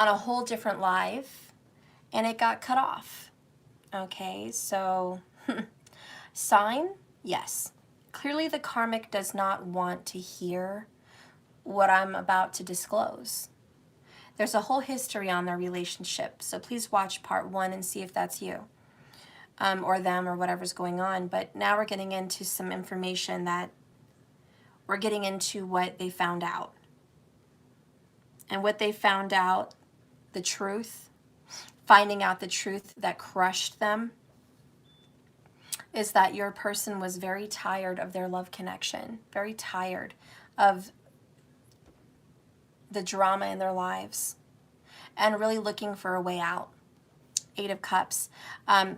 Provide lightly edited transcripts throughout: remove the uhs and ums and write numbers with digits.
on a whole different live, and it got cut off. Okay, so sign, yes. Clearly the karmic does not want to hear what I'm about to disclose. There's a whole history on their relationship, so please watch part 1 and see if that's you, or them, or whatever's going on. But now we're getting into some information that we're getting into what they found out. And what they found out, the truth, finding out the truth that crushed them, is that your person was very tired of their love connection, very tired of the drama in their lives, and really looking for a way out. 8 of Cups.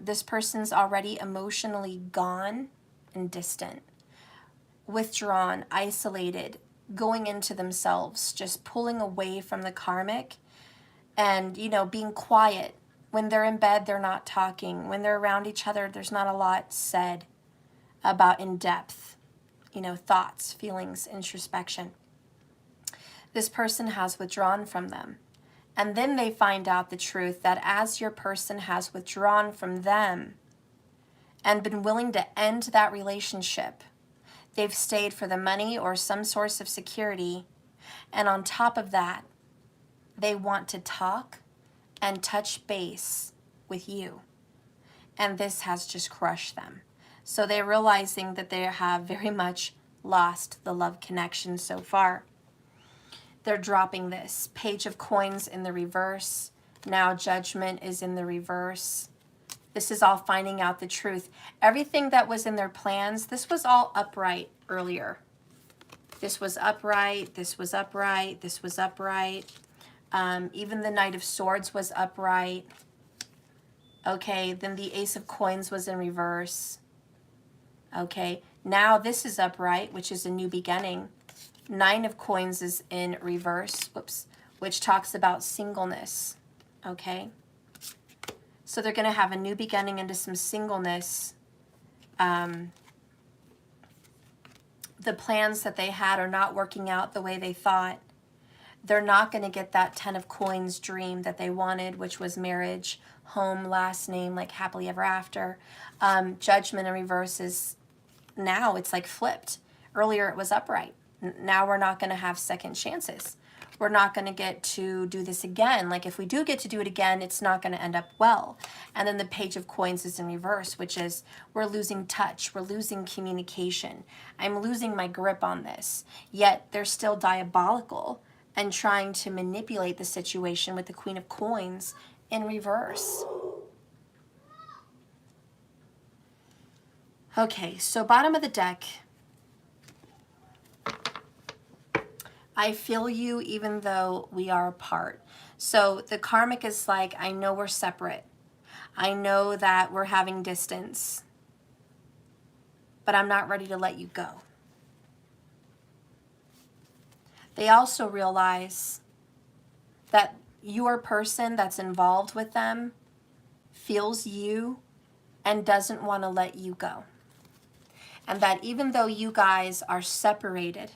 This person's already emotionally gone and distant, withdrawn, isolated, going into themselves, just pulling away from the karmic, and, you know, being quiet. When they're in bed, they're not talking. When they're around each other, there's not a lot said about in depth, you know, thoughts, feelings, introspection. This person has withdrawn from them. And then they find out the truth that as your person has withdrawn from them and been willing to end that relationship, they've stayed for the money or some source of security. And on top of that, they want to talk and touch base with you. And this has just crushed them. So they're realizing that they have very much lost the love connection so far. They're dropping this. Page of Coins in the reverse. Now Judgment is in the reverse. This is all finding out the truth. Everything that was in their plans, this was all upright earlier. This was upright, this was upright, this was upright. Even the Knight of Swords was upright. Okay, then the Ace of Coins was in reverse. Okay, now this is upright, which is a new beginning. 9 of Coins is in reverse, whoops, which talks about singleness. Okay, so they're going to have a new beginning into some singleness. The plans that they had are not working out the way they thought. They're not going to get that 10 of Coins dream that they wanted, which was marriage, home, last name, like happily ever after. Judgment in reverse is now it's like flipped. Earlier it was upright. Now we're not going to have second chances. We're not going to get to do this again. Like if we do get to do it again, it's not going to end up well. And then the Page of Coins is in reverse, which is we're losing touch. We're losing communication. I'm losing my grip on this. Yet they're still diabolical and trying to manipulate the situation with the Queen of Coins in reverse. Okay, so bottom of the deck. I feel you even though we are apart. So the karmic is like, I know we're separate. I know that we're having distance, but I'm not ready to let you go. They also realize that your person that's involved with them feels you and doesn't want to let you go. And that even though you guys are separated,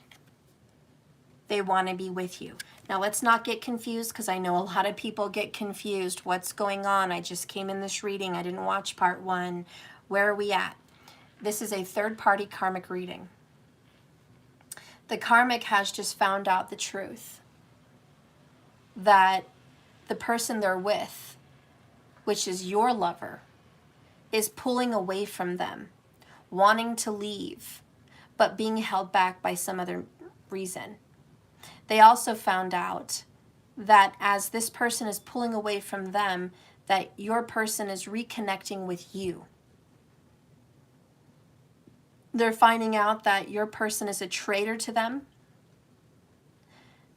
they want to be with you. Now let's not get confused, because I know a lot of people get confused. What's going on? I just came in this reading. I didn't watch part 1. Where are we at? This is a third-party karmic reading. The karmic has just found out the truth that the person they're with, which is your lover, is pulling away from them, wanting to leave, but being held back by some other reason. They also found out that as this person is pulling away from them, that your person is reconnecting with you. They're finding out that your person is a traitor to them,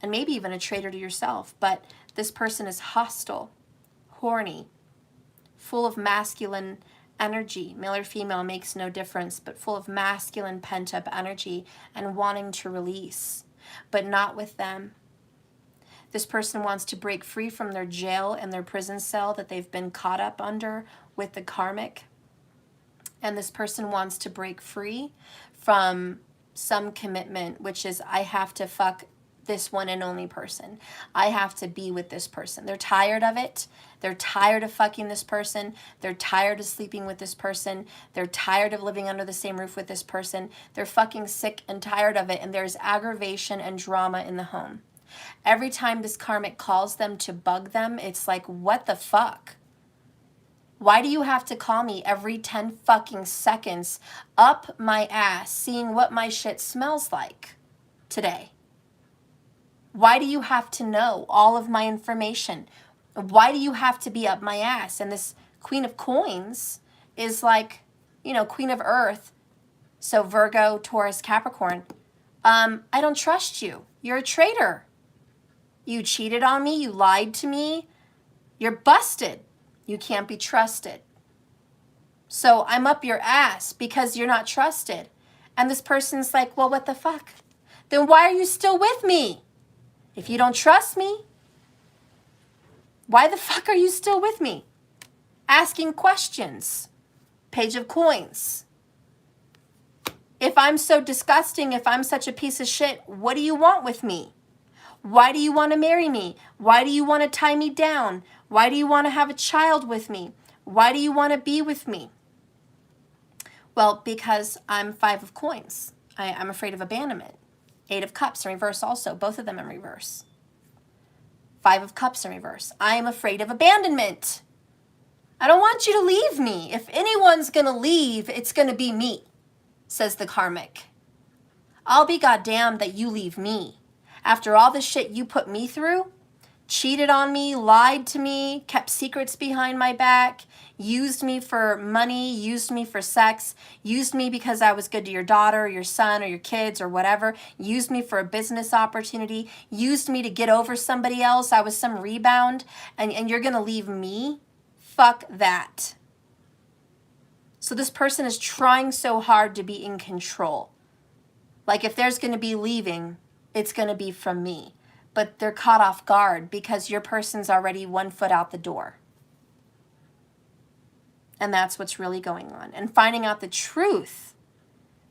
and maybe even a traitor to yourself, but this person is hostile, horny, full of masculine energy. Male or female makes no difference, but full of masculine pent-up energy and wanting to release, but not with them. This person wants to break free from their jail and their prison cell that they've been caught up under with the karmic. And this person wants to break free from some commitment, which is I have to fuck this one and only person. I have to be with this person. They're tired of it. They're tired of fucking this person. They're tired of sleeping with this person. They're tired of living under the same roof with this person. They're fucking sick and tired of it, and there's aggravation and drama in the home. Every time this karmic calls them to bug them, it's like, what the fuck? Why do you have to call me every 10 fucking seconds up my ass, seeing what my shit smells like today? Why do you have to know all of my information? Why do you have to be up my ass? And this Queen of Coins is like, you know, Queen of Earth. So Virgo, Taurus, Capricorn. I don't trust you. You're a traitor. You cheated on me. You lied to me. You're busted. You can't be trusted. So I'm up your ass because you're not trusted. And this person's like, well, what the fuck? Then why are you still with me? If you don't trust me, why the fuck are you still with me? Asking questions. Page of Coins. If I'm so disgusting, if I'm such a piece of shit, what do you want with me? Why do you want to marry me? Why do you want to tie me down? Why do you want to have a child with me? Why do you want to be with me? Well, because I'm 5 of Coins. I'm afraid of abandonment. 8 of Cups in reverse also. Both of them in reverse. 5 of Cups in reverse. I am afraid of abandonment. I don't want you to leave me. If anyone's going to leave, it's going to be me, says the karmic. I'll be goddamned that you leave me. After all the shit you put me through, cheated on me, lied to me, kept secrets behind my back, used me for money, used me for sex, used me because I was good to your daughter or your son or your kids or whatever, used me for a business opportunity, used me to get over somebody else, I was some rebound, and you're going to leave me? Fuck that. So this person is trying so hard to be in control. Like if there's going to be leaving, it's going to be from me. But they're caught off guard because your person's already 1 foot out the door. And that's what's really going on. And finding out the truth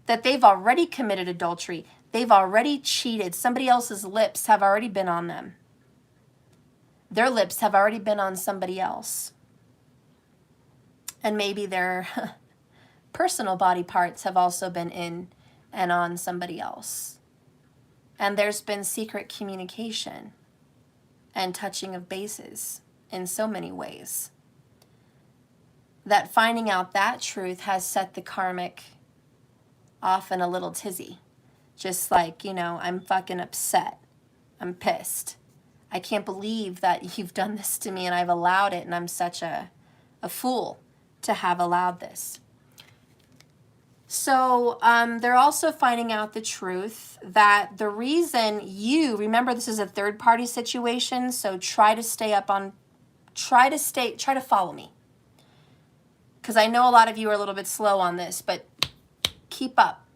that they've already committed adultery. They've already cheated. Somebody else's lips have already been on them. Their lips have already been on somebody else. And maybe their personal body parts have also been in and on somebody else. And there's been secret communication and touching of bases in so many ways. That finding out that truth has set the karmic off in a little tizzy. Just like, you know, I'm fucking upset. I'm pissed. I can't believe that you've done this to me and I've allowed it, and I'm such a fool to have allowed this. So they're also finding out the truth that the reason you, remember this is a third party situation, so try to follow me. Because I know a lot of you are a little bit slow on this, but keep up.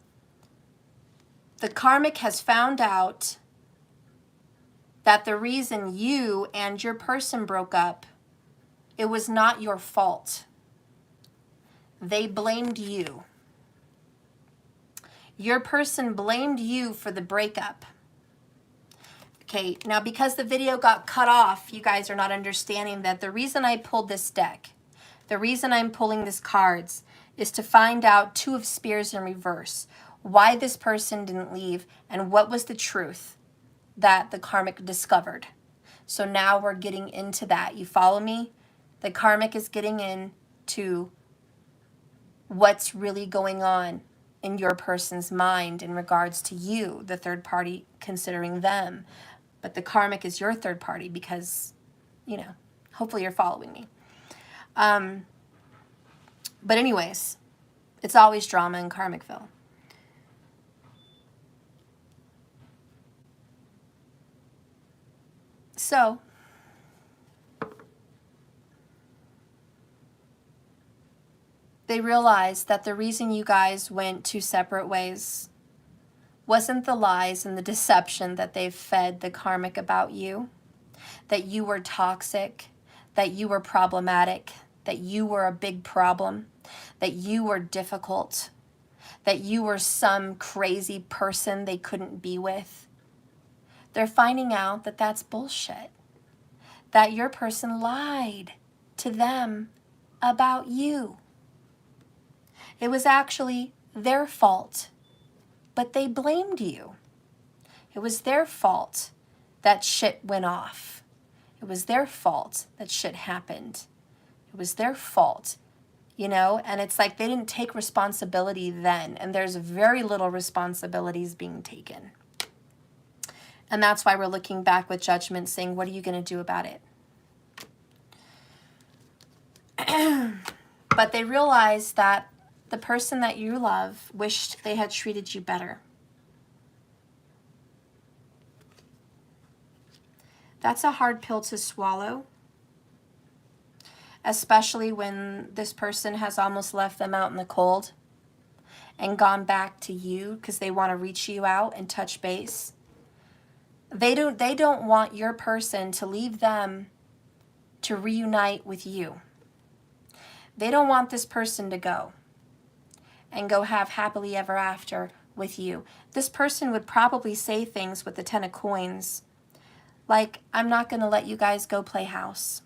The karmic has found out that the reason you and your person broke up, it was not your fault. They blamed you. Your person blamed you for the breakup. Okay, now because the video got cut off, you guys are not understanding that the reason I pulled this deck, the reason I'm pulling these cards is to find out 2 of Spears in reverse, why this person didn't leave, and what was the truth that the karmic discovered. So now we're getting into that. You follow me? The karmic is getting into what's really going on in your person's mind in regards to you, the third party, considering them. But the karmic is your third party because, you know, hopefully you're following me. But anyways, it's always drama in Karmicville. So, they realized that the reason you guys went 2 separate ways wasn't the lies and the deception that they've fed the karmic about you, that you were toxic, that you were problematic, that you were a big problem, that you were difficult, that you were some crazy person they couldn't be with. They're finding out that that's bullshit, that your person lied to them about you. It was actually their fault, but they blamed you. It was their fault that shit went off. It was their fault that shit happened. It was their fault, you know? And it's like they didn't take responsibility then, and there's very little responsibilities being taken. And that's why we're looking back with judgment, saying, what are you going to do about it? But they realized that the person that you love wished they had treated you better. That's a hard pill to swallow, especially when this person has almost left them out in the cold and gone back to you because they want to reach you out and touch base. They don't want your person to leave them to reunite with you. They don't want this person to go and go have happily ever after with you. This person would probably say things with the 10 of coins like, I'm not going to let you guys go play house.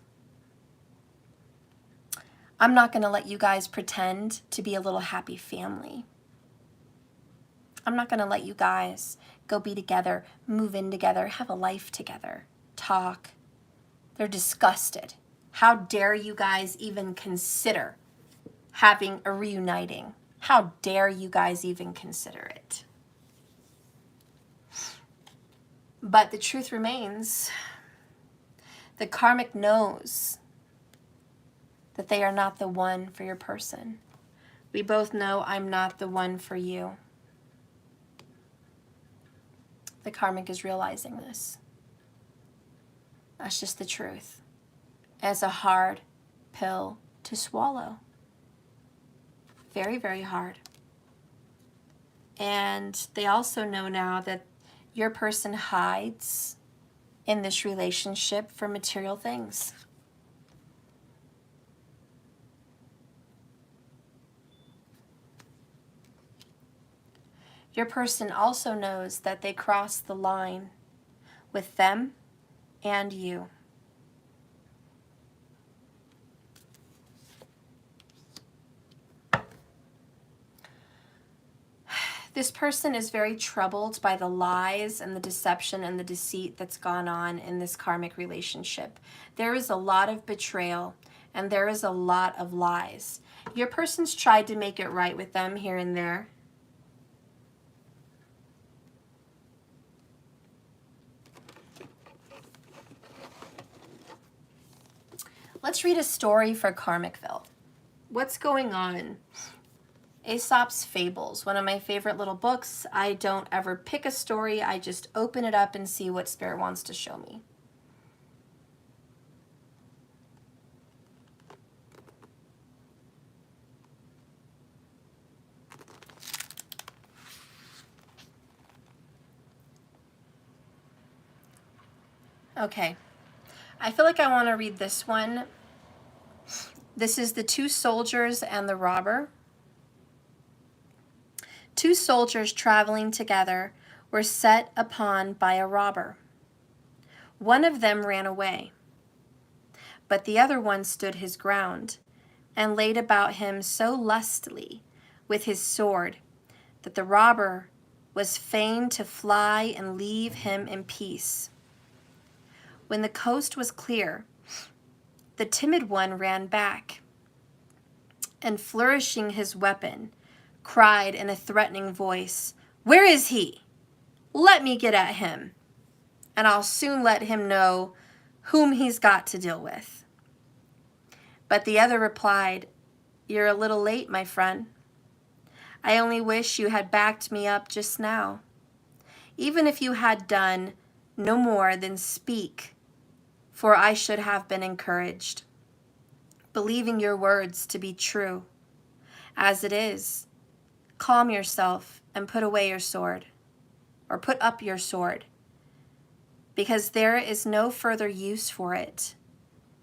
I'm not going to let you guys pretend to be a little happy family. I'm not going to let you guys go be together, move in together, have a life together, talk. They're disgusted. How dare you guys even consider having a reuniting? How dare you guys even consider it? But the truth remains, the karmic knows that they are not the one for your person. We both know I'm not the one for you. The karmic is realizing this. That's just the truth. It's a hard pill to swallow. Very, very hard. And they also know now that your person hides in this relationship for material things. Your person also knows that they crossed the line with them and you. This person is very troubled by the lies and the deception and the deceit that's gone on in this karmic relationship. There is a lot of betrayal and there is a lot of lies. Your person's tried to make it right with them here and there. Let's read a story for Karmicville. What's going on? Aesop's Fables, one of my favorite little books. I don't ever pick a story. I just open it up and see what Spirit wants to show me. Okay. I feel like I want to read this one. This is the two soldiers and the robber. Two soldiers traveling together were set upon by a robber. One of them ran away, but the other one stood his ground and laid about him so lustily with his sword that the robber was fain to fly and leave him in peace. When the coast was clear, the timid one ran back and, flourishing his weapon, cried in a threatening voice, "Where is he? Let me get at him, and I'll soon let him know whom he's got to deal with." But the other replied, "You're a little late, my friend. I only wish you had backed me up just now. Even if you had done no more than speak, for I should have been encouraged, believing your words to be true. As it is, calm yourself and put away your sword, or put up your sword, because there is no further use for it.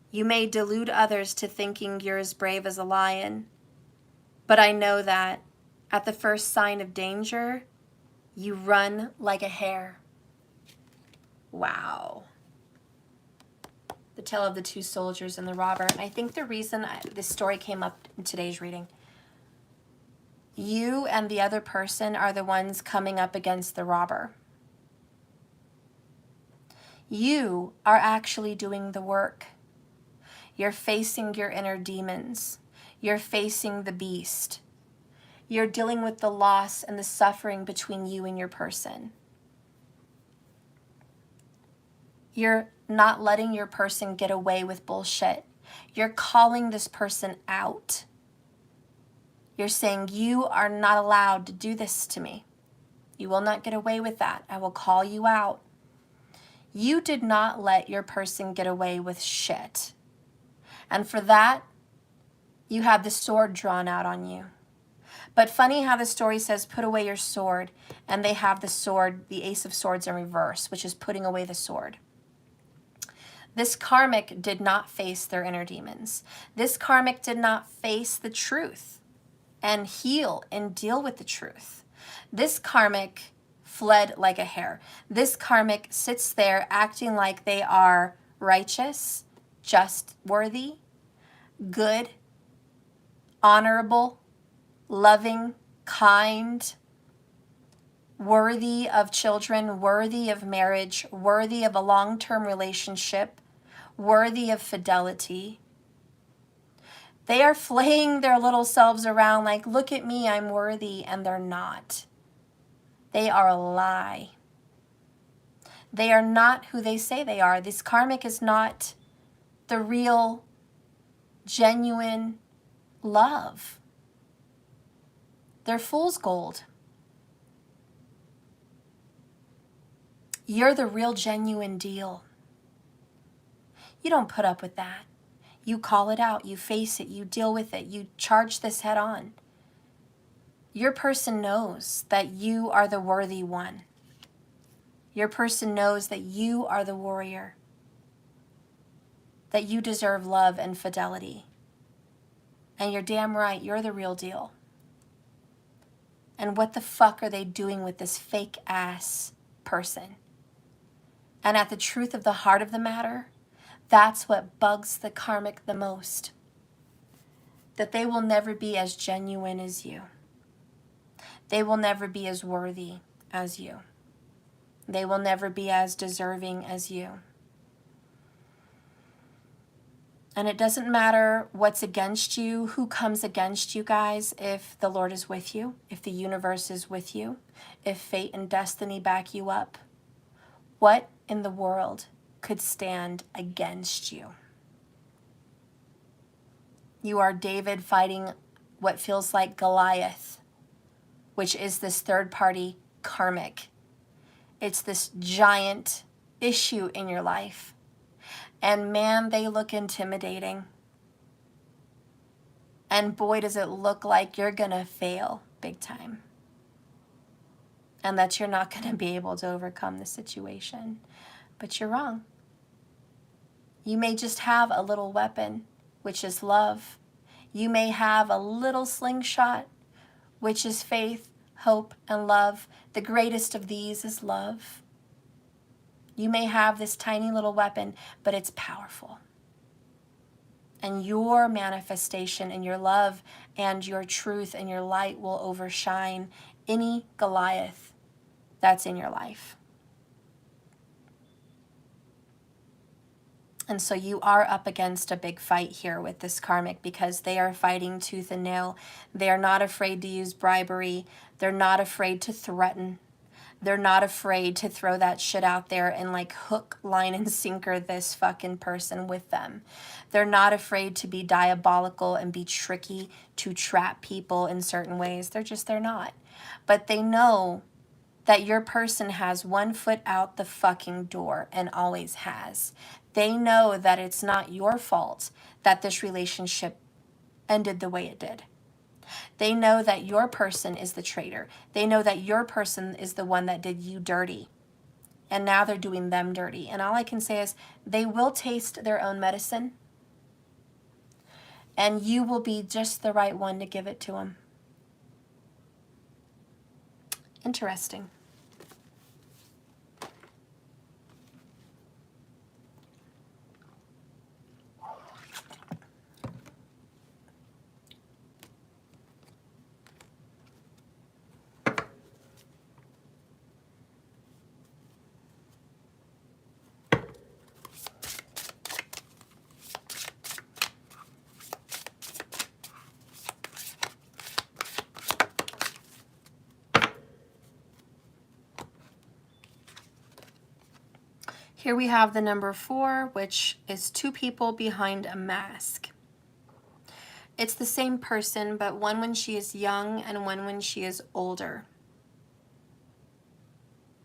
You may delude others to thinking you're as brave as a lion, but I know that at the first sign of danger, you run like a hare." Wow. The tale of the two soldiers and the robber. And I think the reason this story came up in today's reading, you and the other person are the ones coming up against the robber. You are actually doing the work. You're facing your inner demons. You're facing the beast. You're dealing with the loss and the suffering between you and your person. You're not letting your person get away with bullshit. You're calling this person out. You're saying, you are not allowed to do this to me. You will not get away with that. I will call you out. You did not let your person get away with shit. And for that, you have the sword drawn out on you. But funny how the story says, put away your sword, and they have the sword, the Ace of Swords in reverse, which is putting away the sword. This karmic did not face their inner demons. This karmic did not face the truth and heal and deal with the truth. This karmic fled like a hare. This karmic sits there acting like they are righteous, just, worthy, good, honorable, loving, kind, worthy of children, worthy of marriage, worthy of a long-term relationship, worthy of fidelity. They are flaying their little selves around like, look at me, I'm worthy, and they're not. They are a lie. They are not who they say they are. This karmic is not the real, genuine love. They're fool's gold. You're the real, genuine deal. You don't put up with that. You call it out, you face it, you deal with it, you charge this head on. Your person knows that you are the worthy one. Your person knows that you are the warrior, that you deserve love and fidelity. And you're damn right, you're the real deal. And what the fuck are they doing with this fake ass person? And at the truth of the heart of the matter, that's what bugs the karmic the most. That they will never be as genuine as you. They will never be as worthy as you. They will never be as deserving as you. And it doesn't matter what's against you, who comes against you guys, if the Lord is with you, if the universe is with you, if fate and destiny back you up. What in the world could stand against you? You are David fighting what feels like Goliath, which is this third-party karmic. It's this giant issue in your life. And man, they look intimidating. And boy, does it look like you're gonna fail big time. And that you're not gonna be able to overcome the situation. But you're wrong. You may just have a little weapon, which is love. You may have a little slingshot, which is faith, hope, and love. The greatest of these is love. You may have this tiny little weapon, but it's powerful. And your manifestation and your love and your truth and your light will overshine any Goliath that's in your life. And so you are up against a big fight here with this karmic because they are fighting tooth and nail. They are not afraid to use bribery. They're not afraid to threaten. They're not afraid to throw that shit out there and like hook, line, and sinker this fucking person with them. They're not afraid to be diabolical and be tricky to trap people in certain ways. They're not. But they know that your person has one foot out the fucking door and always has. They know that it's not your fault that this relationship ended the way it did. They know that your person is the traitor. They know that your person is the one that did you dirty. And now they're doing them dirty. And all I can say is they will taste their own medicine. And you will be just the right one to give it to them. Interesting. Here we have the number 4, which is 2 people behind a mask. It's the same person, but one when she is young and one when she is older.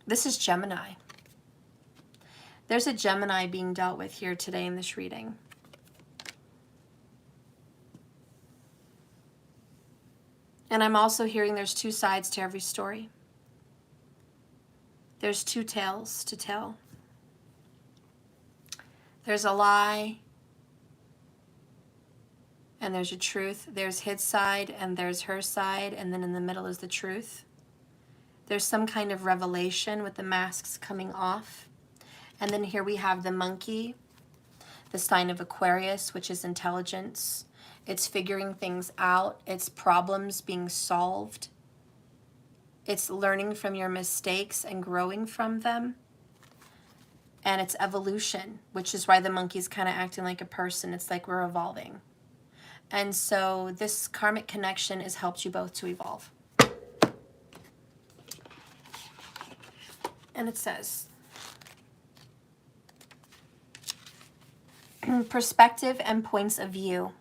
This is Gemini. There's a Gemini being dealt with here today in this reading. And I'm also hearing there's 2 sides to every story. There's 2 tales to tell. There's a lie, and there's a truth. There's his side, and there's her side, and then in the middle is the truth. There's some kind of revelation with the masks coming off. And then here we have the monkey, the sign of Aquarius, which is intelligence. It's figuring things out. It's problems being solved. It's learning from your mistakes and growing from them. And it's evolution, which is why the monkey's kind of acting like a person. It's like we're evolving. And so this karmic connection has helped you both to evolve. And it says, perspective and points of view.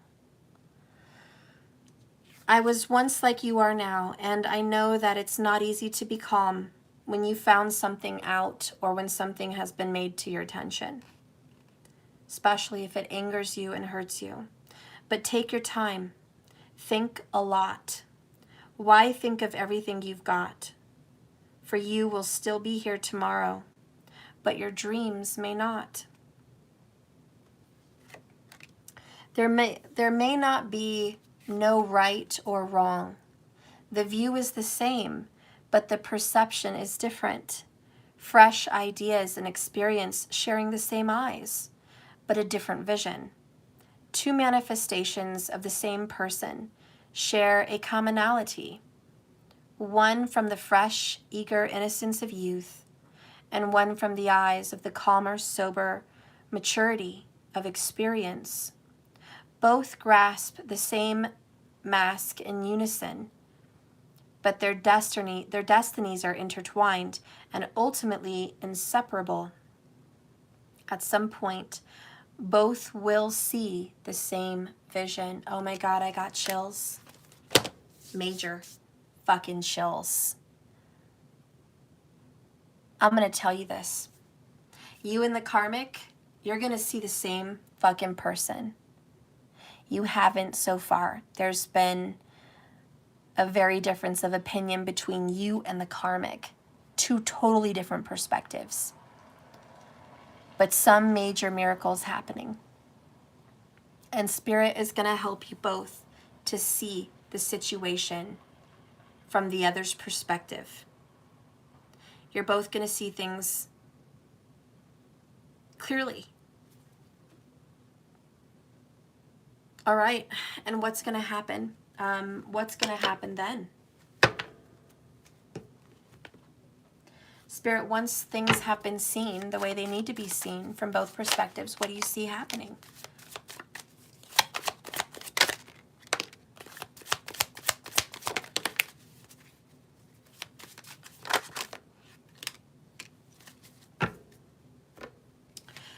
I was once like you are now, and I know that it's not easy to be calm when you found something out or when something has been made to your attention, especially if it angers you and hurts you. But take your time. Think a lot. Why think of everything you've got? For you will still be here tomorrow, but your dreams may not. There may not be no right or wrong. The view is the same, but the perception is different. Fresh ideas and experience sharing the same eyes, but a different vision. 2 manifestations of the same person share a commonality. One from the fresh, eager innocence of youth, and one from the eyes of the calmer, sober maturity of experience. Both grasp the same mask in unison, but their destinies are intertwined and ultimately inseparable. At some point, both will see the same vision. Oh my God, I got chills. Major fucking chills. I'm going to tell you this. You and the karmic, you're going to see the same fucking person. You haven't so far. There's been a very difference of opinion between you and the karmic. 2 totally different perspectives. But some major miracles happening. And Spirit is going to help you both to see the situation from the other's perspective. You're both going to see things clearly. All right, and what's going to happen? What's going to happen then? Spirit, once things have been seen the way they need to be seen from both perspectives, what do you see happening?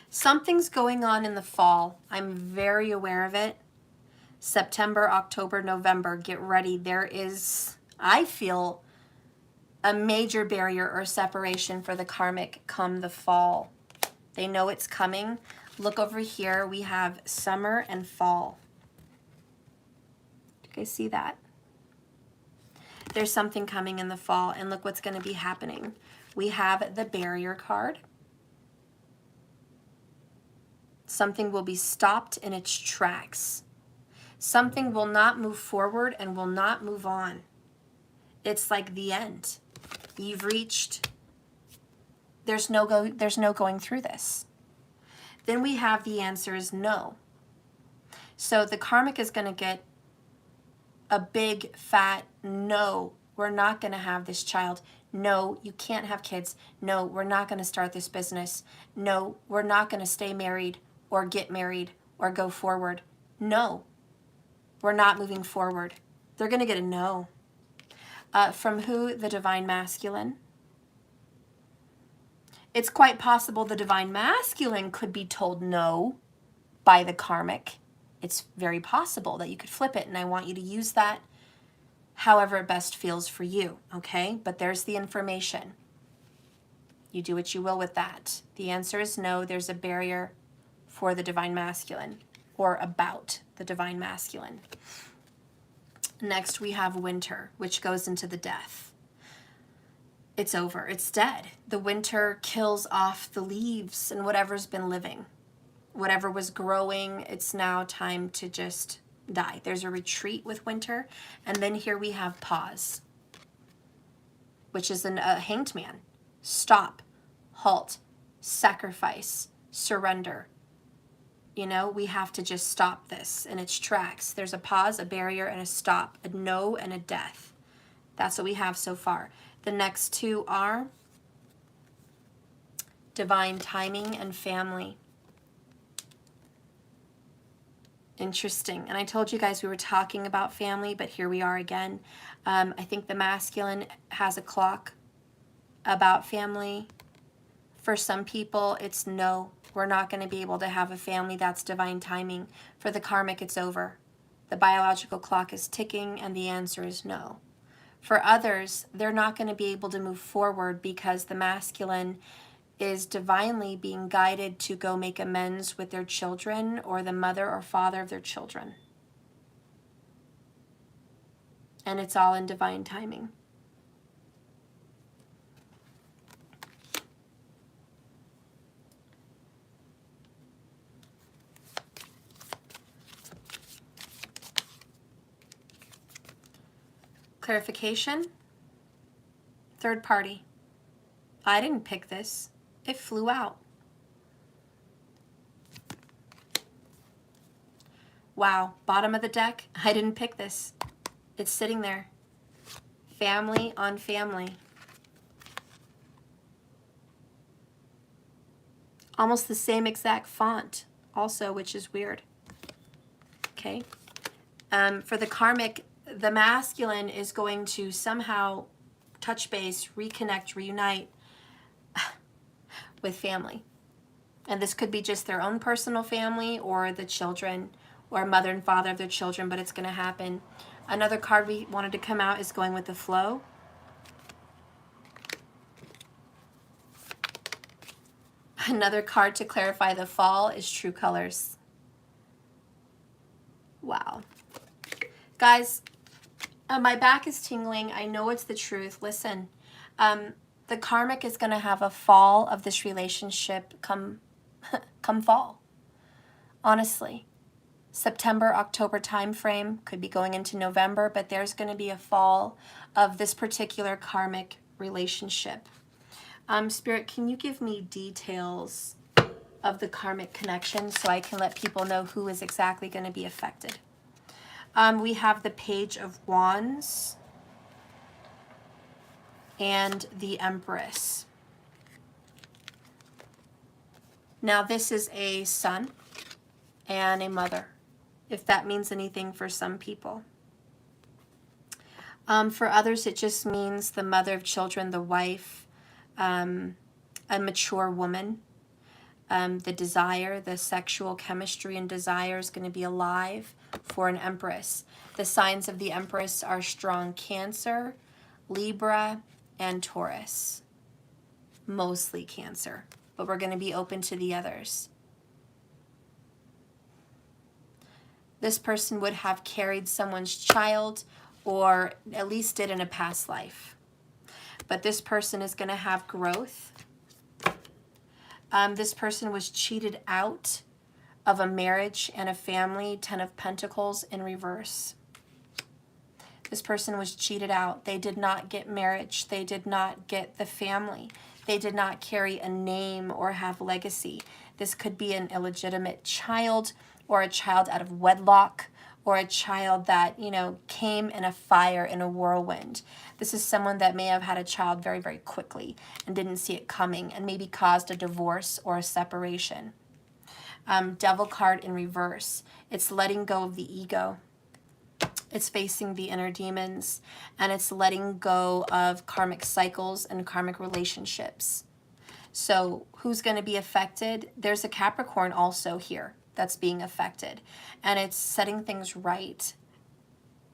Something's going on in the fall. I'm very aware of it. September, October, November, get ready. There is, I feel, a major barrier or separation for the karmic come the fall. They know it's coming. Look over here. We have summer and fall. Do you guys see that? There's something coming in the fall, and look what's going to be happening. We have the barrier card. Something will be stopped in its tracks. Something will not move forward and will not move on. It's like the end. You've reached, there's no going through this. Then we have the answer is no. So the karmic is going to get a big fat no. We're not going to have this child. No, you can't have kids. No, we're not going to start this business. No, we're not going to stay married or get married or go forward. No, we're not moving forward. They're going to get a no. From who? The divine masculine. It's quite possible the divine masculine could be told no by the karmic. It's very possible that you could flip it, and I want you to use that however it best feels for you, okay? But there's the information. You do what you will with that. The answer is no. There's a barrier for the divine masculine, or about the divine masculine. Next, we have winter, which goes into the death. It's over. It's dead. The winter kills off the leaves and whatever's been living. Whatever was growing, it's now time to just die. There's a retreat with winter. And then here we have pause, which is a hanged man. Stop, halt, sacrifice, surrender. You know, we have to just stop this in its tracks. There's a pause, a barrier, and a stop, a no and a death. That's what we have so far. The next two are divine timing and family. Interesting. And I told you guys we were talking about family, but here we are again. I think the masculine has a clock about family. For some people, it's no. We're not going to be able to have a family. That's divine timing. For the karmic, it's over. The biological clock is ticking, and the answer is no. For others, they're not going to be able to move forward because the masculine is divinely being guided to go make amends with their children or the mother or father of their children. And it's all in divine timing. Clarification. Third party. I didn't pick this. It flew out. Wow, bottom of the deck. I didn't pick this. It's sitting there. Family on family. Almost the same exact font also, which is weird. Okay. For the karmic, the masculine is going to somehow touch base, reconnect, reunite with family. And this could be just their own personal family or the children or mother and father of their children, but it's going to happen. Another card we wanted to come out is going with the flow. Another card to clarify the fall is true colors. Wow. Guys, my back is tingling. I know it's the truth. Listen, the karmic is going to have a fall of this relationship come fall. Honestly. September, October time frame, could be going into November, but there's going to be a fall of this particular karmic relationship. Spirit, can you give me details of the karmic connection so I can let people know who is exactly going to be affected? We have the Page of Wands and the Empress. Now this is a son and a mother, if that means anything for some people. For others, it just means the mother of children, the wife, a mature woman. The desire, the sexual chemistry and desire is going to be alive for an Empress. The signs of the Empress are strong Cancer, Libra, and Taurus. Mostly Cancer, but we're going to be open to the others. This person would have carried someone's child or at least did in a past life. But this person is going to have growth. This person was cheated out of a marriage and a family, 10 of Pentacles in reverse. This person was cheated out. They did not get marriage. They did not get the family. They did not carry a name or have legacy. This could be an illegitimate child or a child out of wedlock or a child that, you know, came in a fire, in a whirlwind. This is someone that may have had a child very, very quickly and didn't see it coming and maybe caused a divorce or a separation. Devil card in reverse. It's letting go of the ego. It's facing the inner demons, and it's letting go of karmic cycles and karmic relationships. So who's going to be affected? There's a Capricorn also here that's being affected. And it's setting things right,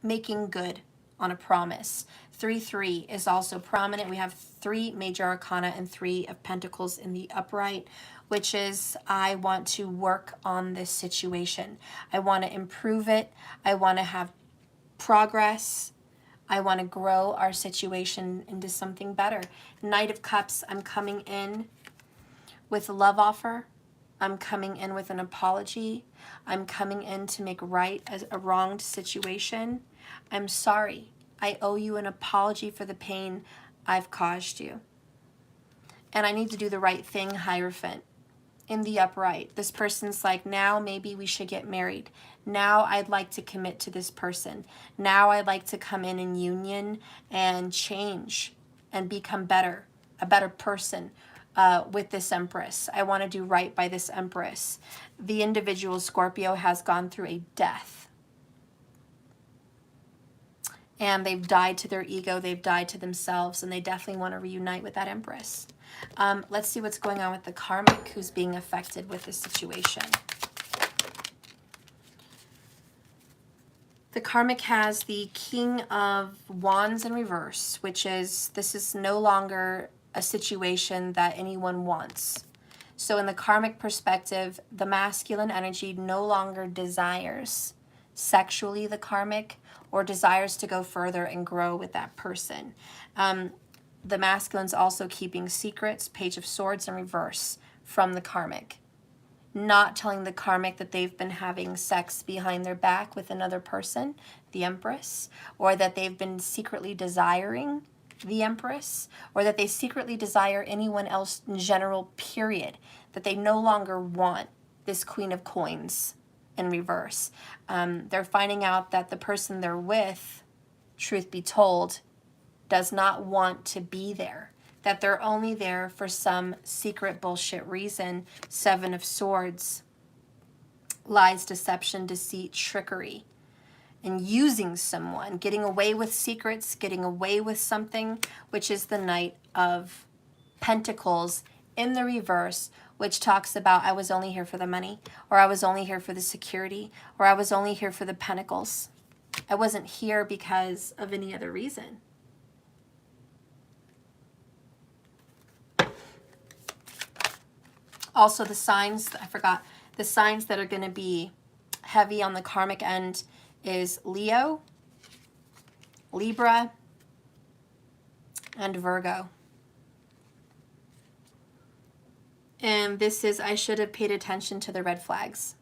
making good on a promise. 3-3 is also prominent. We have 3 major arcana and 3 of pentacles in the upright, which is I want to work on this situation. I want to improve it. I want to have progress. I want to grow our situation into something better. Knight of Cups, I'm coming in with a love offer. I'm coming in with an apology. I'm coming in to make right a wronged situation. I'm sorry. I owe you an apology for the pain I've caused you. And I need to do the right thing, Hierophant. In the upright, this person's like, now maybe we should get married. Now I'd like to commit to this person. Now I'd like to come in union and change and become better, a better person with this Empress. I want to do right by this Empress. The individual Scorpio has gone through a death. And they've died to their ego, they've died to themselves, and they definitely want to reunite with that Empress. Let's see what's going on with the Karmic who's being affected with this situation. The Karmic has the King of Wands in reverse, which is, this is no longer a situation that anyone wants. So in the Karmic perspective, the masculine energy no longer desires sexually the Karmic or desires to go further and grow with that person. The masculine's also keeping secrets, Page of Swords in reverse, from the Karmic. Not telling the Karmic that they've been having sex behind their back with another person, the Empress, or that they've been secretly desiring the Empress, or that they secretly desire anyone else in general, period. That they no longer want this Queen of Coins in reverse. They're finding out that the person they're with, truth be told, does not want to be there. That they're only there for some secret bullshit reason. 7 of Swords. Lies, deception, deceit, trickery. And using someone. Getting away with secrets. Getting away with something. Which is the Knight of Pentacles in the reverse. Which talks about, I was only here for the money. Or I was only here for the security. Or I was only here for the pentacles. I wasn't here because of any other reason. Also the signs, I forgot, the signs that are going to be heavy on the Karmic end is Leo, Libra, and Virgo. And this is, I should have paid attention to the red flags.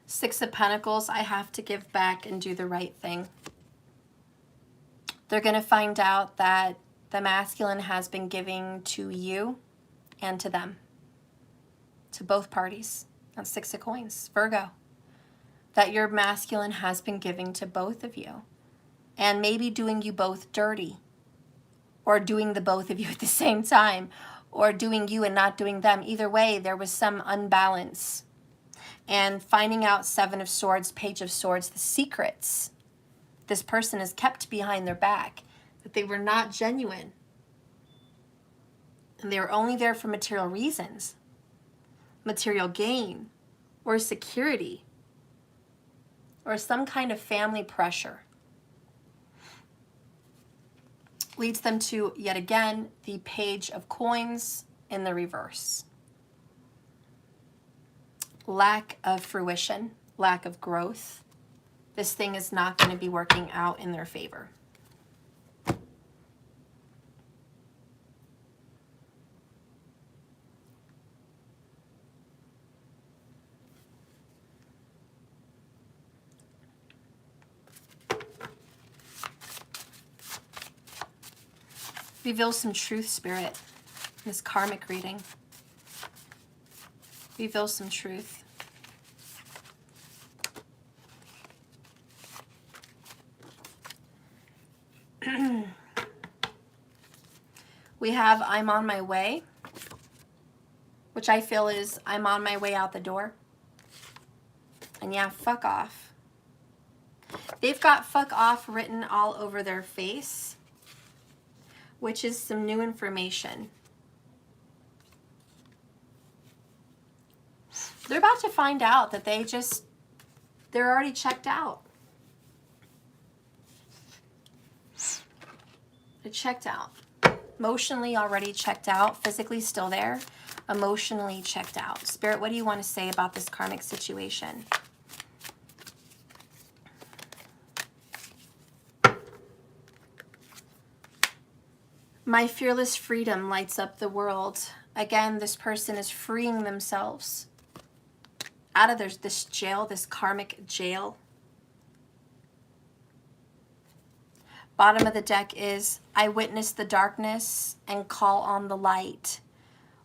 Six of Pentacles, I have to give back and do the right thing. They're going to find out that the masculine has been giving to you and to them. To both parties. That's 6 of Coins. Virgo. That your masculine has been giving to both of you. And maybe doing you both dirty. Or doing the both of you at the same time. Or doing you and not doing them. Either way, there was some unbalance. And finding out 7 of Swords, Page of Swords, the secrets this person has kept behind their back, that they were not genuine. And they were only there for material reasons, material gain, or security, or some kind of family pressure. Leads them to, yet again, the Page of Coins in the reverse. Lack of fruition, lack of growth. This thing is not going to be working out in their favor. Reveal some truth, Spirit, in this Karmic reading. Reveal some truth. We have I'm on my way. which I feel is I'm on my way out the door. And yeah, fuck off. They've got fuck off written all over their face, which is some new information. They're about to find out that they're already checked out. They're checked out. Emotionally already checked out. Physically still there. Emotionally checked out. Spirit, what do you want to say about this karmic situation? My fearless freedom lights up the world. Again, this person is freeing themselves out of this jail, this karmic jail. Bottom of the deck is, I witness the darkness and call on the light.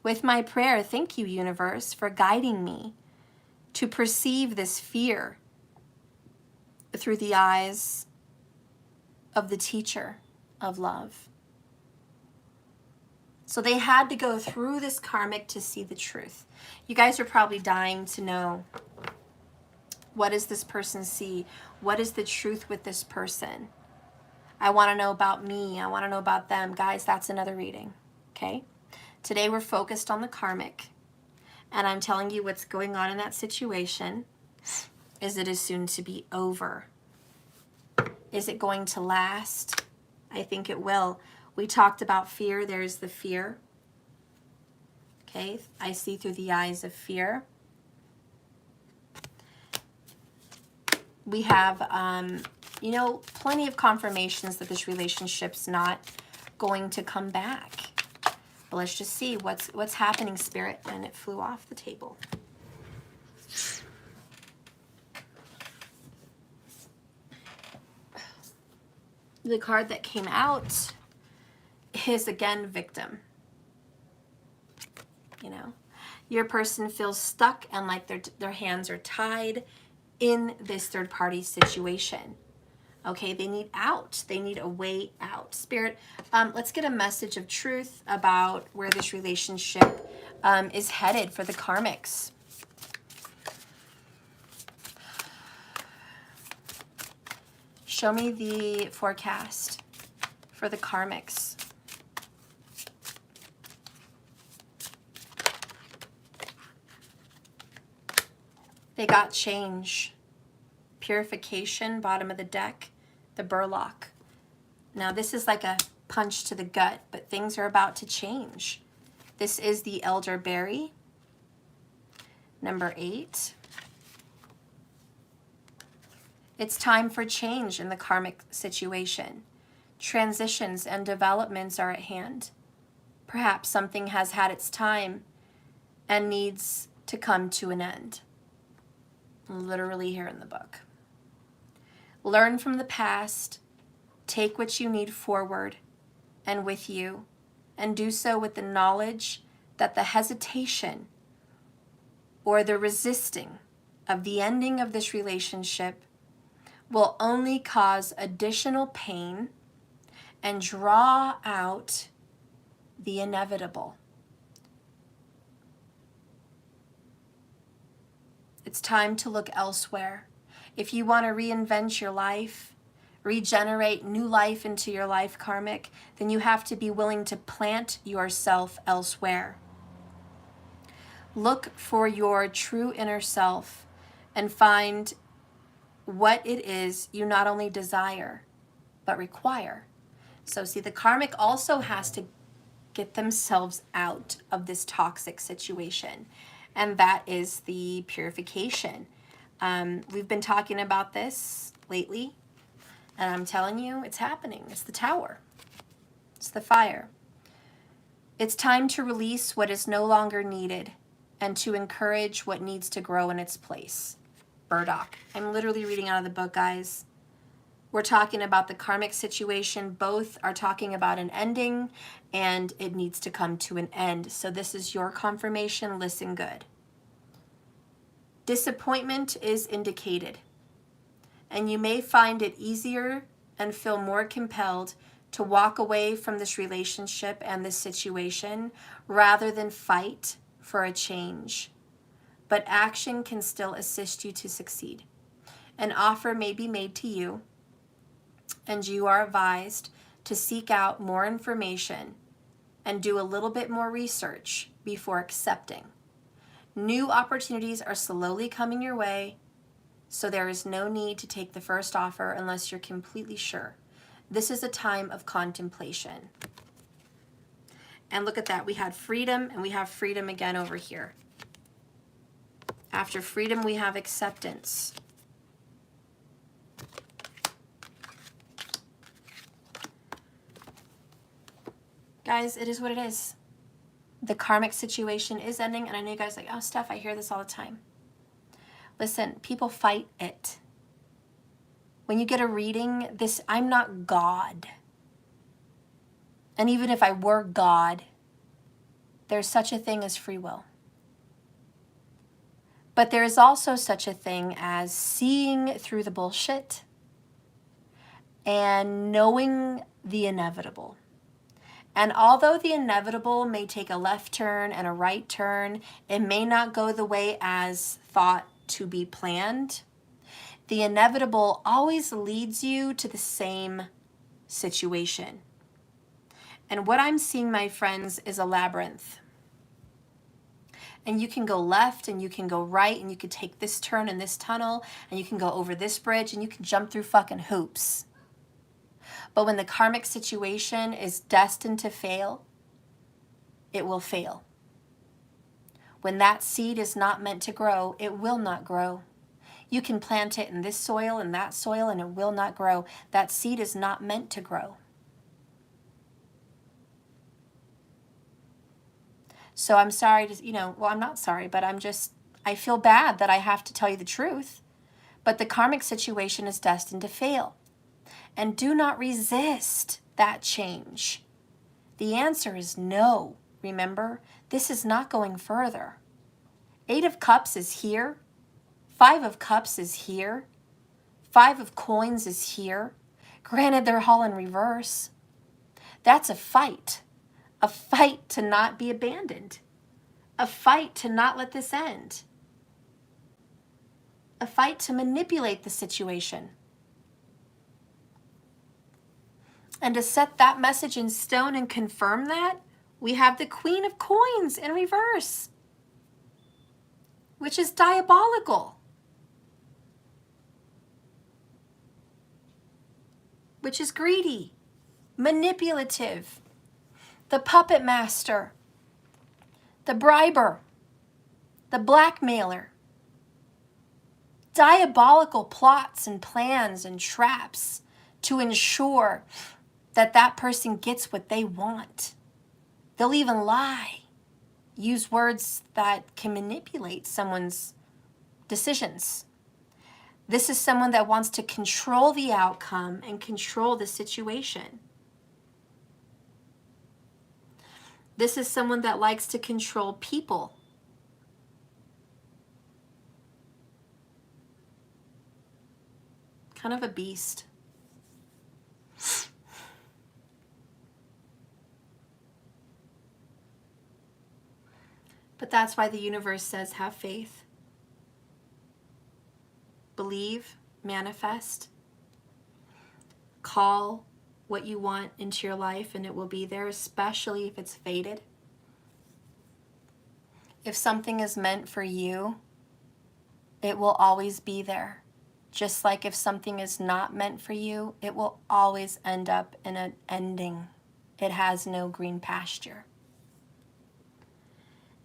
With my prayer, thank you, universe, for guiding me to perceive this fear through the eyes of the teacher of love. So they had to go through this karmic to see the truth. You guys are probably dying to know, what does this person see? What is the truth with this person? I want to know about me. I want to know about them. Guys, that's another reading, okay? Today we're focused on the karmic, and I'm telling you what's going on in that situation is it is soon to be over. Is it going to last? I think it will. We talked about fear. There's the fear. Okay, I see through the eyes of fear. We have, you know, plenty of confirmations that this relationship's not going to come back. But let's just see what's happening, Spirit. And it flew off the table. The card that came out is, again, victim. You know, your person feels stuck and like their hands are tied in this third-party situation. Okay, they need out. They need a way out. Spirit, let's get a message of truth about where this relationship is headed for the karmics. Show me the forecast for the karmics. They got change. Purification, bottom of the deck, the burlock. Now this is like a punch to the gut, but things are about to change. This is the elderberry, number 8. It's time for change in the karmic situation. Transitions and developments are at hand. Perhaps something has had its time and needs to come to an end. Literally here in the book. Learn from the past, take what you need forward and with you, and do so with the knowledge that the hesitation or the resisting of the ending of this relationship will only cause additional pain and draw out the inevitable. It's time to look elsewhere. If you want to reinvent your life, regenerate new life into your life, karmic, then you have to be willing to plant yourself elsewhere. Look for your true inner self and find what it is you not only desire, but require. So see, the karmic also has to get themselves out of this toxic situation. And that is the purification. We've been talking about this lately, and I'm telling you, it's happening. It's the tower. It's the fire. It's time to release what is no longer needed and to encourage what needs to grow in its place. Burdock. I'm literally reading out of the book, guys. We're talking about the karmic situation. Both are talking about an ending, and it needs to come to an end. So this is your confirmation. Listen good. Disappointment is indicated, and you may find it easier and feel more compelled to walk away from this relationship and this situation rather than fight for a change, but action can still assist you to succeed. An offer may be made to you, and you are advised to seek out more information and do a little bit more research before accepting. New opportunities are slowly coming your way, so there is no need to take the first offer unless you're completely sure. This is a time of contemplation. And look at that, we had freedom, and we have freedom again over here. After freedom, we have acceptance. Guys, it is what it is. The karmic situation is ending, and I know you guys are like, oh, Steph, I hear this all the time. Listen, people fight it. When you get a reading, I'm not God. And even if I were God, there's such a thing as free will. But there is also such a thing as seeing through the bullshit and knowing the inevitable. And although the inevitable may take a left turn and a right turn, it may not go the way as thought to be planned. The inevitable always leads you to the same situation. And what I'm seeing, my friends, is a labyrinth. And you can go left and you can go right and you can take this turn in this tunnel and you can go over this bridge and you can jump through fucking hoops. But when the karmic situation is destined to fail, it will fail. When that seed is not meant to grow, it will not grow. You can plant it in this soil and that soil and it will not grow. That seed is not meant to grow. So I'm sorry to, I'm not sorry, but I feel bad that I have to tell you the truth. But the karmic situation is destined to fail. And do not resist that change. The answer is no. Remember, this is not going further. 8 of Cups is here. 5 of Cups is here. 5 of Coins is here. Granted, they're all in reverse. That's a fight. A fight to not be abandoned. A fight to not let this end. A fight to manipulate the situation. And to set that message in stone and confirm that, we have the Queen of Coins in reverse, which is diabolical, which is greedy, manipulative, the puppet master, the briber, the blackmailer, diabolical plots and plans and traps to ensure that that person gets what they want. They'll even lie, use words that can manipulate someone's decisions. This is someone that wants to control the outcome and control the situation. This is someone that likes to control people. Kind of a beast. But that's why the universe says have faith. Believe, manifest, call what you want into your life and it will be there, especially if it's fated. If something is meant for you, it will always be there. Just like if something is not meant for you, it will always end up in an ending. It has no green pasture.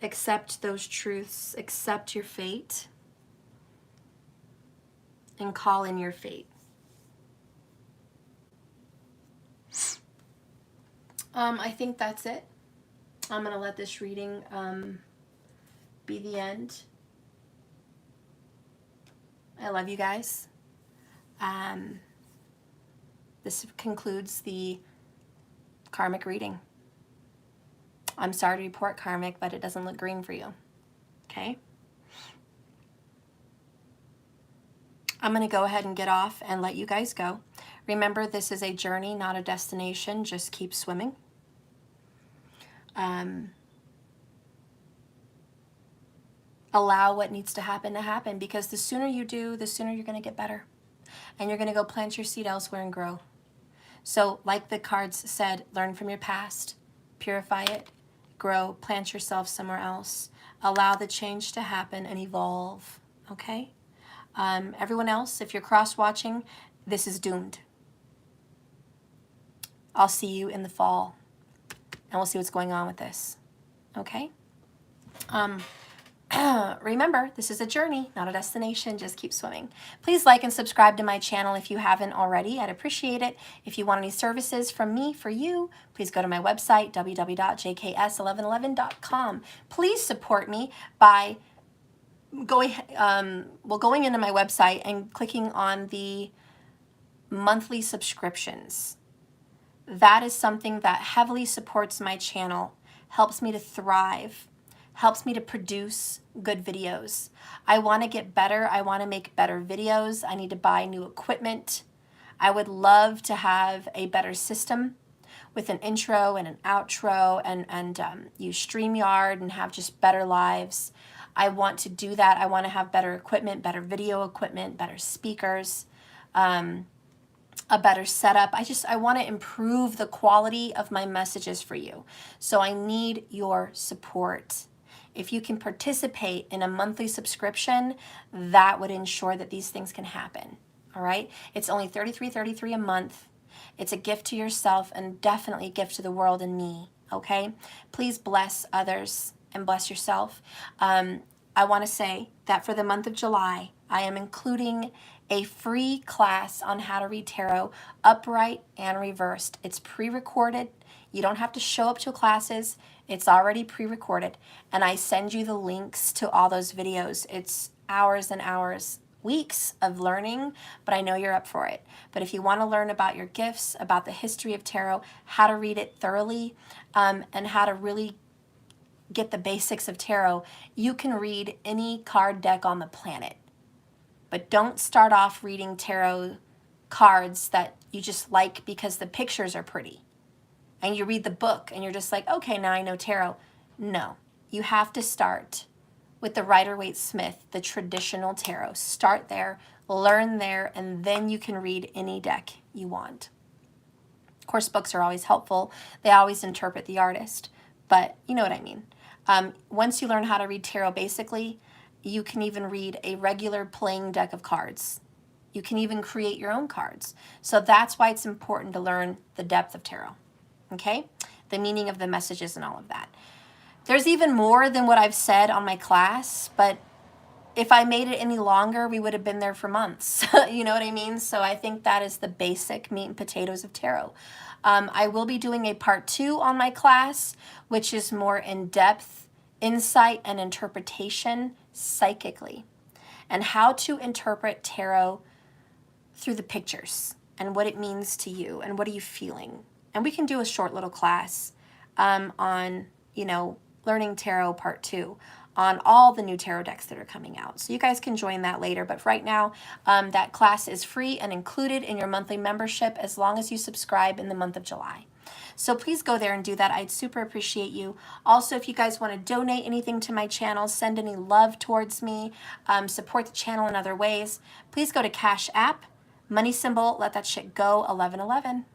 Accept those truths, accept your fate, and call in your fate. I think that's it. I'm going to let this reading be the end. I love you guys. This concludes the karmic reading. I'm sorry to report karmic, but it doesn't look green for you. Okay? I'm going to go ahead and get off and let you guys go. Remember, this is a journey, not a destination. Just keep swimming. Allow what needs to happen, because the sooner you do, the sooner you're going to get better. And you're going to go plant your seed elsewhere and grow. So like the cards said, learn from your past, purify it, grow, plant yourself somewhere else. Allow the change to happen and evolve, okay? Everyone else, if you're cross-watching, this is doomed. I'll see you in the fall, and we'll see what's going on with this, okay? Remember, this is a journey, not a destination. Just keep swimming. Please like and subscribe to my channel if you haven't already. I'd appreciate it. If you want any services from me for you, please go to my website, www.jks1111.com. Please support me by going into my website and clicking on the monthly subscriptions. That is something that heavily supports my channel, helps me to thrive, helps me to produce good videos. I want to get better. I want to make better videos. I need to buy new equipment. I would love to have a better system with an intro and an outro and use StreamYard and have just better lives. I want to do that. I want to have better equipment, better video equipment, better speakers, a better setup. I want to improve the quality of my messages for you. So I need your support. If you can participate in a monthly subscription, that would ensure that these things can happen. All right? It's only $33.33 a month. It's a gift to yourself and definitely a gift to the world and me. Okay? Please bless others and bless yourself. I want to say that for the month of July, I am including a free class on how to read tarot upright and reversed. It's pre-recorded. You don't have to show up to classes. It's already pre-recorded. And I send you the links to all those videos. It's hours and hours, weeks of learning, but I know you're up for it. But if you want to learn about your gifts, about the history of tarot, how to read it thoroughly, and how to really get the basics of tarot, you can read any card deck on the planet. But don't start off reading tarot cards that you just like because the pictures are pretty. And you read the book and you're just like, okay, now I know tarot. No, you have to start with the Rider-Waite-Smith, the traditional tarot. Start there, learn there, and then you can read any deck you want. Of course, books are always helpful. They always interpret the artist, but you know what I mean. Once you learn how to read tarot basically, you can even read a regular playing deck of cards. You can even create your own cards. So that's why it's important to learn the depth of tarot, okay? The meaning of the messages and all of that. There's even more than what I've said on my class, but if I made it any longer, we would have been there for months. You know what I mean? So I think that is the basic meat and potatoes of tarot. I will be doing a part 2 on my class, which is more in-depth insight and interpretation psychically, and how to interpret tarot through the pictures and what it means to you and what are you feeling. And we can do a short little class on, learning tarot part 2 on all the new tarot decks that are coming out. So you guys can join that later. But right now, that class is free and included in your monthly membership as long as you subscribe in the month of July. So please go there and do that. I'd super appreciate you. Also, if you guys want to donate anything to my channel, send any love towards me, support the channel in other ways, please go to Cash App, money symbol, let that shit go, 1111.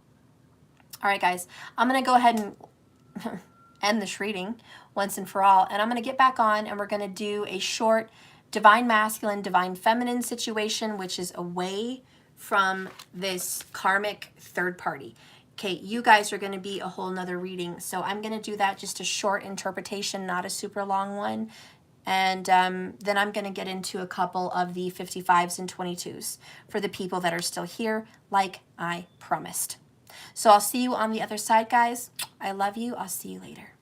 All right, guys, I'm going to go ahead and end this reading once and for all, and I'm going to get back on and we're going to do a short divine masculine, divine feminine situation, which is away from this karmic third party. Okay, you guys are going to be a whole nother reading. So I'm going to do that, just a short interpretation, not a super long one. And then I'm going to get into a couple of the 55s and 22s for the people that are still here, like I promised. So I'll see you on the other side, guys. I love you. I'll see you later.